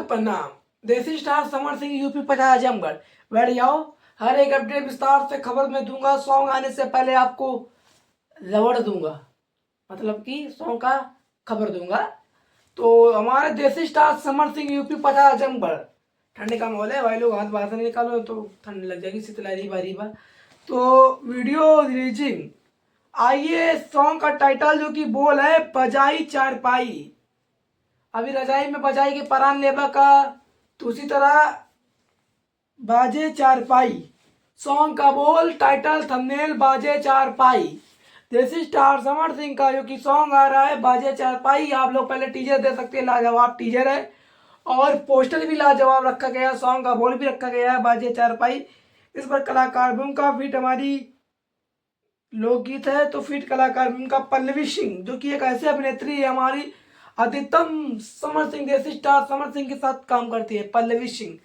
प्रणाम। देसी star Samar Singh UP पटा आजमगढ़ बैठ जाओ। हर एक अपडेट विस्तार से खबर में दूंगा। सॉन्ग आने से पहले आपको रबड़ दूंगा, मतलब कि सॉन्ग का खबर दूंगा। तो हमारे देसी स्टार समर सिंह यूपी पटा आजमगढ़, ठंड का माहौल है भाई लोग, हाथ बाहर से निकालो तो ठंड लग जाएगी, शीतला रीबा। तो वीडियो रिलीजिंग आइए। सॉन्ग का टाइटल जो कि बोल है बजाई चारपाई। अभी रजाई में बजाई के परान लेबा का, तो उसी तरह बाजे चारपाई। सॉन्ग का बोल, टाइटल, थंबनेल बाजे चारपाई। देसी स्टार समर सिंह का जो कि सॉन्ग आ रहा है बाजे चारपाई। आप लोग पहले टीजर दे सकते हैं, लाजवाब टीजर है और पोस्टर भी लाजवाब रखा गया, सॉन्ग का बोल भी रखा गया है बाजे चारपाई। इस पर कलाकार भी उनका फीट हमारी लोकगीत है, तो फीट कलाकार भी उनका पल्लवी सिंह, जो कि एक ऐसी अभिनेत्री है हमारी अधिकतम समर सिंह, देसी स्टार समर सिंह के साथ काम करती है, पल्लवी सिंह।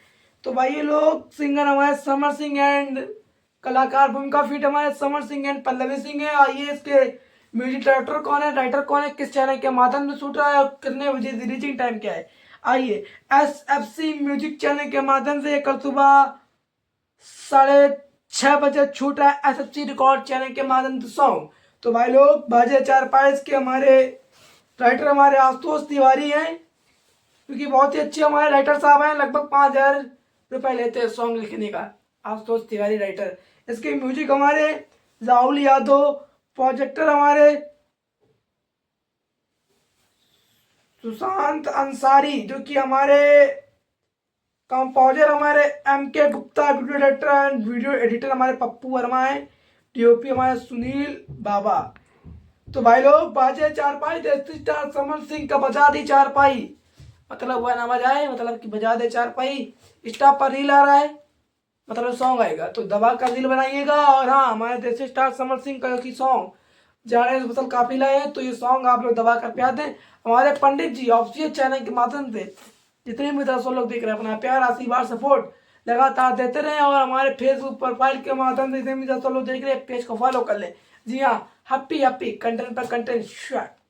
तो भाई ये लोग सिंगर हमारे समर सिंह एंड कलाकार भूमिका फीट हमारे समर सिंह एंड पल्लवी सिंह है। आइए इसके म्यूजिक डायरेक्टर कौन है, राइटर कौन है, किस चैनल के माध्यम से शूट रहा है और कितने बजे रिलीजिंग टाइम क्या है। आइए SFC म्यूजिक चैनल के माध्यम से कल सुबह 6:30 छूट रहा है SFC रिकॉर्ड चैनल के माध्यम से सॉन्ग। तो भाई लोग बाजे चारपाई के हमारे राइटर हमारे आशुतोष तिवारी हैं, क्योंकि बहुत ही अच्छे हमारे राइटर साहब हैं, लगभग 5,000 रुपये लेते हैं सॉन्ग लिखने का। आशुतोष तिवारी राइटर। इसके म्यूजिक हमारे राहुल यादव, प्रोजेक्टर हमारे सुशांत अंसारी, जो कि हमारे कंपोजर हमारे MK Gupta, video director and video editor हमारे पप्पू वर्मा है, DOP हमारे सुनील बाबा। तो भाई लोग बाजे चारपाई, देसी स्टार समर सिंह का बजा दी चारपाई, मतलब वह ना बजाए, मतलब कि बजा दे चारपाई। स्टार पर रील आ रहा है, मतलब सॉन्ग आएगा, तो दबा कर रील बनाइएगा। और हाँ, हमारे देसी स्टार समर सिंह का की सॉन्ग जाने फसल काफी लाए हैं, तो ये सॉन्ग आप लोग दबा कर प्यार दें। हमारे पंडित जी ऑफिशियल चैनल के माध्यम से जितने भी दर्शक लोग देख रहे हैं, अपना प्यार, आशीर्वाद, सपोर्ट लगातार देते रहे। और हमारे फेसबुक प्रोफाइल के माध्यम से जितने भी दर्शक लोग देख रहे हैं, पेज को फॉलो कर ले। जी हाँ, हैप्पी कंटेंट पर कंटेंट शॉट।